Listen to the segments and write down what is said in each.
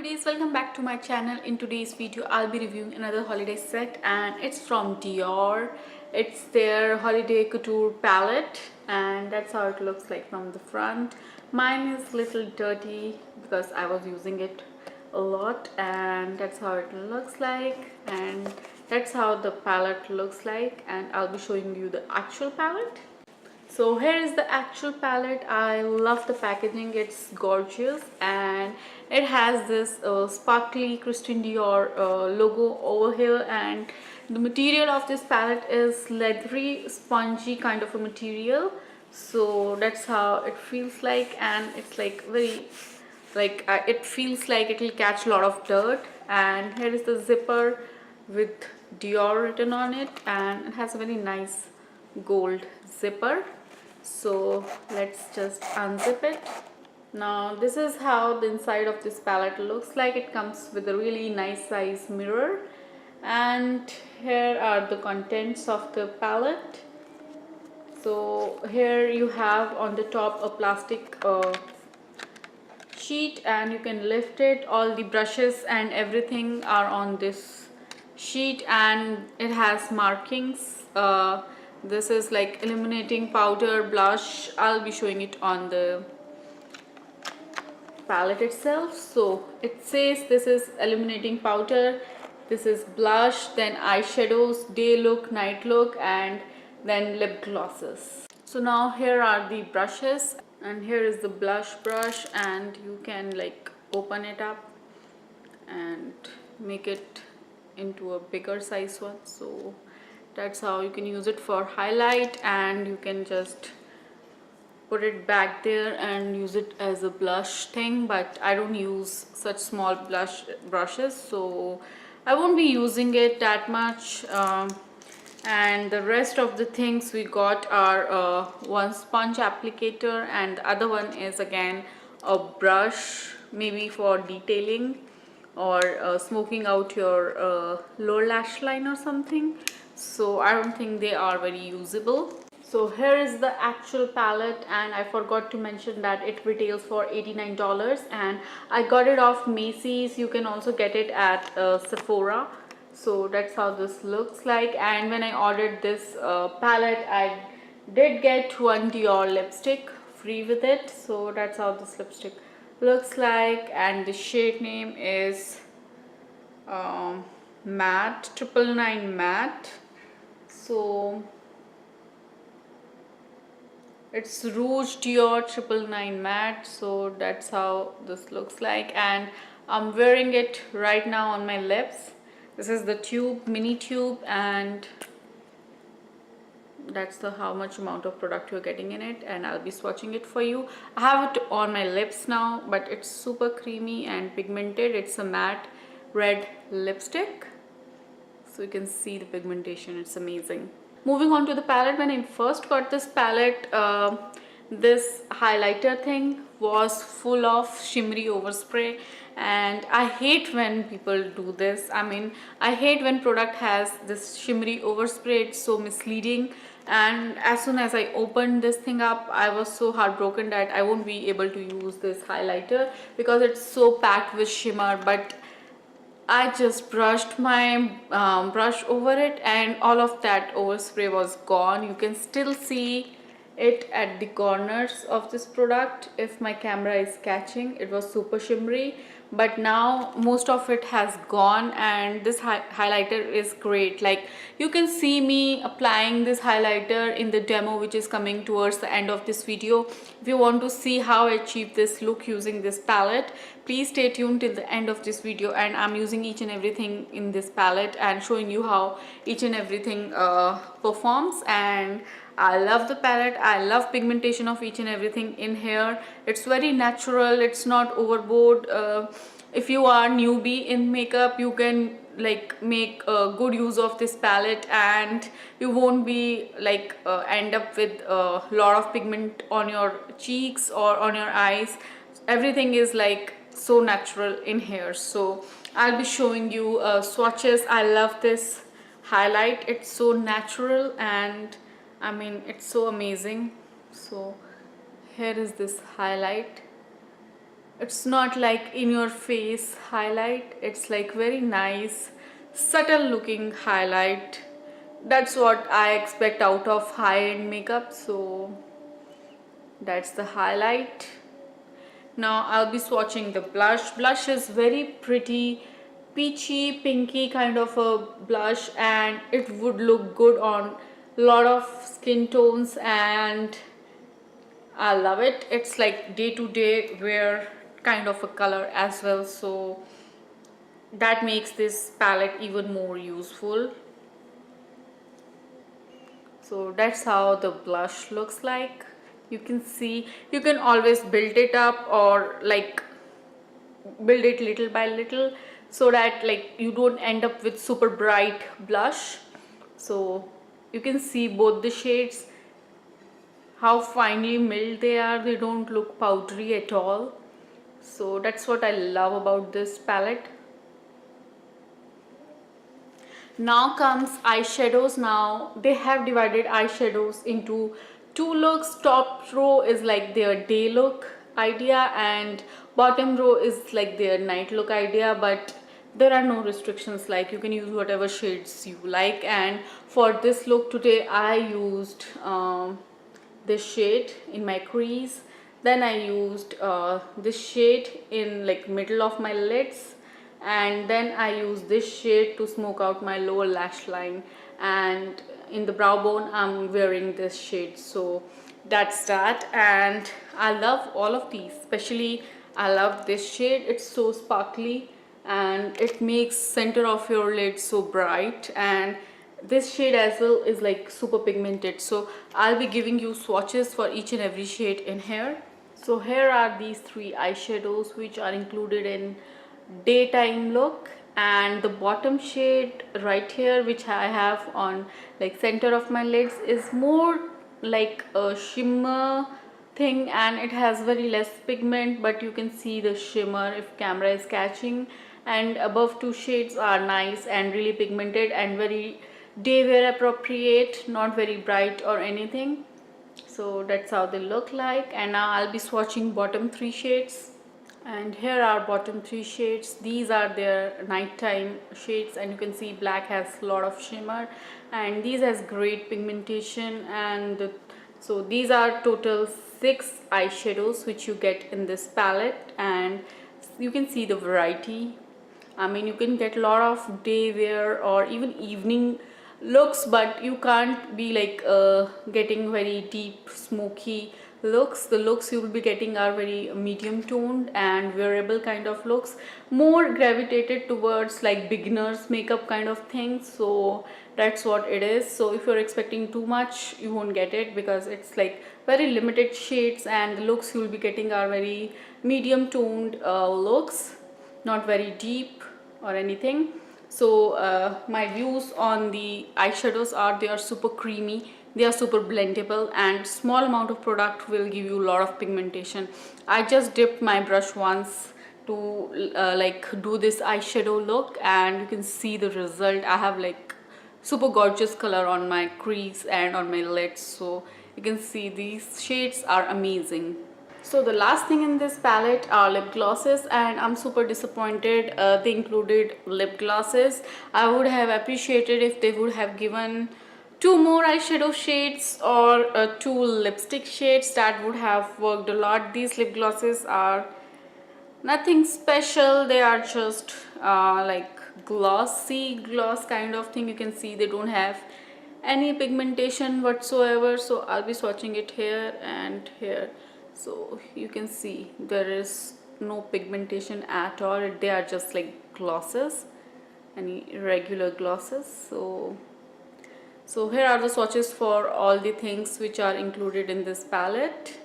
beauties, welcome back to my channel. In today's video I'll be reviewing another holiday set and it's from Dior. It's their holiday couture palette and that's how it looks like from the front. Mine is little dirty because I was using it a lot, and that's how it looks like, and that's how the palette looks like, and I'll be showing you the actual palette. So here is the actual palette. I love the packaging, it's gorgeous, and it has this sparkly Christian Dior logo over here, and the material of this palette is leathery, spongy kind of a material. So that's how it feels like, and it's like very it feels like it will catch a lot of dirt. And here is the zipper with Dior written on it, and it has a very nice gold zipper. So let's just unzip it. Now this is how the inside of this palette looks like. It comes with a really nice size mirror, and here are the contents of the palette. So here you have on the top a plastic sheet, and you can lift it. All the brushes and everything are on this sheet, and it has markings. This is like illuminating powder, blush. I'll be showing it on the palette itself. So it says this is illuminating powder, this is blush, then eyeshadows, day look, night look, and then lip glosses. So now here are the brushes, and here is the blush brush, and you can like open it up and make it into a bigger size one. So that's how you can use it for highlight, and you can just put it back there and use it as a blush thing. But I don't use such small blush brushes, so I won't be using it that much. And the rest of the things we got are one sponge applicator, and the other one is again a brush, maybe for detailing or smoking out your lower lash line or something. So I don't think they are very usable. So here is the actual palette, and I forgot to mention that it retails for $89, and I got it off Macy's. You can also get it at Sephora. So that's how this looks like. And when I ordered this palette, I did get one Dior lipstick free with it. So that's how this lipstick looks like, and the shade name is matte 999 matte. So it's Rouge Dior 999 matte. So that's how this looks like, and I'm wearing it right now on my lips. This is the tube, mini tube, and that's the how much amount of product you're getting in it, and I'll be swatching it for you. I have it on my lips now, but it's super creamy and pigmented. It's a matte red lipstick, so you can see the pigmentation. It's amazing. Moving on to the palette, when I first got this palette, this highlighter thing was full of shimmery overspray, and I hate when people do this. I mean, I hate when product has this shimmery overspray. It's so misleading, and as soon as I opened this thing up, I was so heartbroken that I won't be able to use this highlighter because it's so packed with shimmer. But I just brushed my brush over it, and all of that overspray was gone. You can still see it at the corners of this product if my camera is catching. It was super shimmery, but now most of it has gone, and this highlighter is great. Like, you can see me applying this highlighter in the demo which is coming towards the end of this video. If you want to see how I achieve this look using this palette, please stay tuned till the end of this video, and I'm using each and everything in this palette and showing you how each and everything performs. And I love the palette. I love pigmentation of each and everything in here. It's very natural, it's not overboard. If you are newbie in makeup, you can like make good use of this palette, and you won't be like end up with a lot of pigment on your cheeks or on your eyes. Everything is like so natural in here. So I'll be showing you swatches. I love this highlight. It's so natural, and I mean, it's so amazing. So here is this highlight. It's not like in your face highlight, it's like very nice subtle looking highlight. That's what I expect out of high-end makeup, so that's the highlight. Now I'll be swatching the blush. Blush is very pretty, peachy, pinky kind of a blush, and it would look good on a lot of skin tones, and I love it. It's like day-to-day wear kind of a color as well, so that makes this palette even more useful. So that's how the blush looks like. You can see, you can always build it up or like build it little by little, so that like you don't end up with super bright blush. So you can see both the shades, how finely milled they are. They don't look powdery at all. So that's what I love about this palette. Now comes eyeshadows. Now they have divided eyeshadows into two looks. Top row is like their day look idea and bottom row is like their night look idea, but there are no restrictions, like you can use whatever shades you like. And for this look today I used this shade in my crease, then I used this shade in like middle of my lids, and then I use this shade to smoke out my lower lash line, and in the brow bone I'm wearing this shade. So that's that, and I love all of these. Especially I love this shade, it's so sparkly and it makes center of your lid so bright, and this shade as well is like super pigmented. So I'll be giving you swatches for each and every shade in here. So here are these three eyeshadows which are included in daytime look, and the bottom shade right here which I have on like center of my lids is more like a shimmer thing, and it has very less pigment, but you can see the shimmer if camera is catching. And above two shades are nice and really pigmented and very day wear appropriate, not very bright or anything. So that's how they look like. And now I'll be swatching bottom three shades, and here are bottom three shades. These are their nighttime shades, and you can see black has a lot of shimmer and these has great pigmentation. And so these are total 6 eyeshadows which you get in this palette, and you can see the variety. I mean, you can get a lot of day wear or even evening looks, but you can't be like getting very deep smoky looks. The looks you will be getting are very medium toned and wearable kind of looks, more gravitated towards like beginners makeup kind of thing. So that's what it is. So if you're expecting too much, you won't get it, because it's like very limited shades, and the looks you will be getting are very medium toned looks, not very deep or anything. So my views on the eyeshadows are, they are super creamy, they are super blendable, and small amount of product will give you a lot of pigmentation. I just dipped my brush once to like do this eyeshadow look, and you can see the result. I have like super gorgeous color on my crease and on my lids, so you can see these shades are amazing. So the last thing in this palette are lip glosses, and I'm super disappointed they included lip glosses. I would have appreciated if they would have given 2 more eyeshadow shades or 2 lipstick shades. That would have worked a lot. These lip glosses are nothing special, they are just like glossy gloss kind of thing. You can see they don't have any pigmentation whatsoever. So I'll be swatching it here and here. So you can see there is no pigmentation at all. They are just like glosses, any regular glosses. So here are the swatches for all the things which are included in this palette.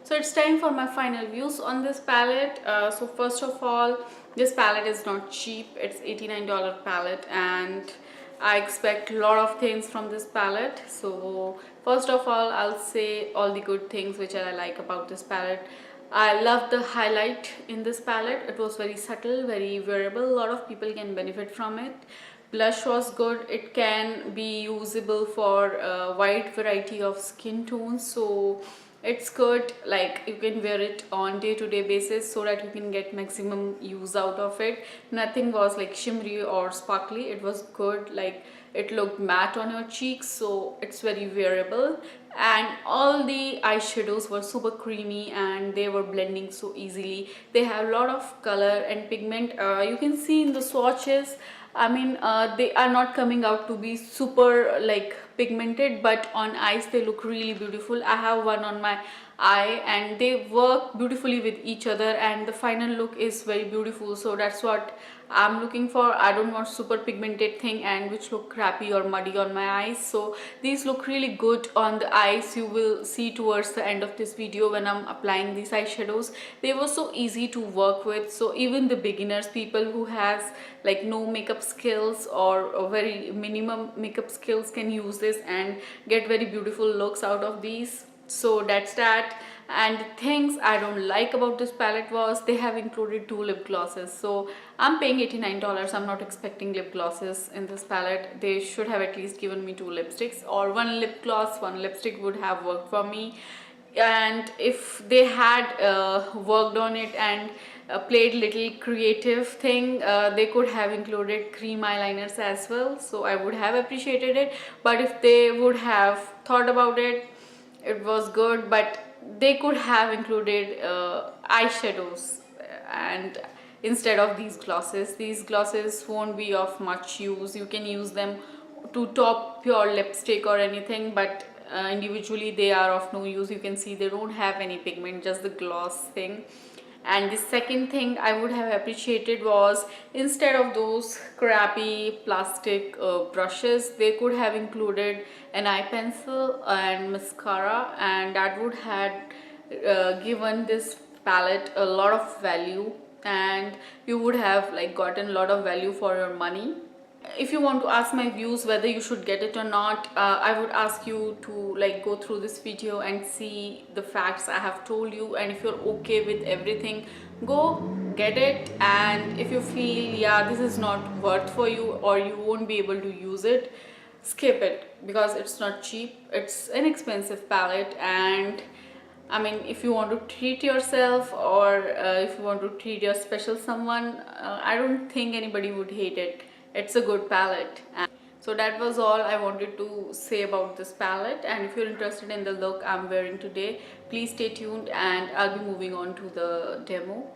So it's time for my final views on this palette. So first of all, this palette is not cheap. It's $89 palette, and I expect a lot of things from this palette. So first of all, I'll say all the good things which I like about this palette. I love the highlight in this palette. It was very subtle, very wearable. A lot of people can benefit from it. Blush was good. It can be usable for a wide variety of skin tones. So It's good, like you can wear it on day-to-day basis so that you can get maximum use out of it. Nothing was like shimmery or sparkly. It was good, like it looked matte on your cheeks, so it's very wearable. And all the eyeshadows were super creamy and they were blending so easily. They have a lot of color and pigment. You can see in the swatches, I mean, they are not coming out to be super like pigmented, but on eyes they look really beautiful. I have one on my eye and they work beautifully with each other, and the final look is very beautiful. So that's what I'm looking for. I don't want super pigmented thing and which look crappy or muddy on my eyes. So these look really good on the eyes. You will see towards the end of this video when I'm applying these eyeshadows. They were so easy to work with, so even the beginners, people who has like no makeup skills or a very minimum makeup skills, can use this and get very beautiful looks out of these. So that's that. And the things I don't like about this palette was they have included 2 lip glosses. So I'm paying $89. I'm not expecting lip glosses in this palette. They should have at least given me 2 lipsticks, or 1 lip gloss, 1 lipstick would have worked for me. And if they had worked on it and played little creative thing, they could have included cream eyeliners as well, so I would have appreciated it. But if they would have thought about it, it was good. But they could have included eyeshadows and instead of these glosses won't be of much use. You can use them to top your lipstick or anything, but individually they are of no use. You can see they don't have any pigment, just the gloss thing. And the second thing I would have appreciated was, instead of those crappy plastic brushes, they could have included an eye pencil and mascara, and that would have given this palette a lot of value, and you would have like gotten a lot of value for your money. If you want to ask my views whether you should get it or not, I would ask you to like go through this video and see the facts I have told you, and if you're okay with everything, go get it. And if you feel yeah, this is not worth for you or you won't be able to use it, skip it, because it's not cheap. It's an expensive palette. And I mean, if you want to treat yourself, or if you want to treat your special someone, I don't think anybody would hate it. It's a good palette. And so that was all I wanted to say about this palette. And if you're interested in the look I'm wearing today, please stay tuned and I'll be moving on to the demo.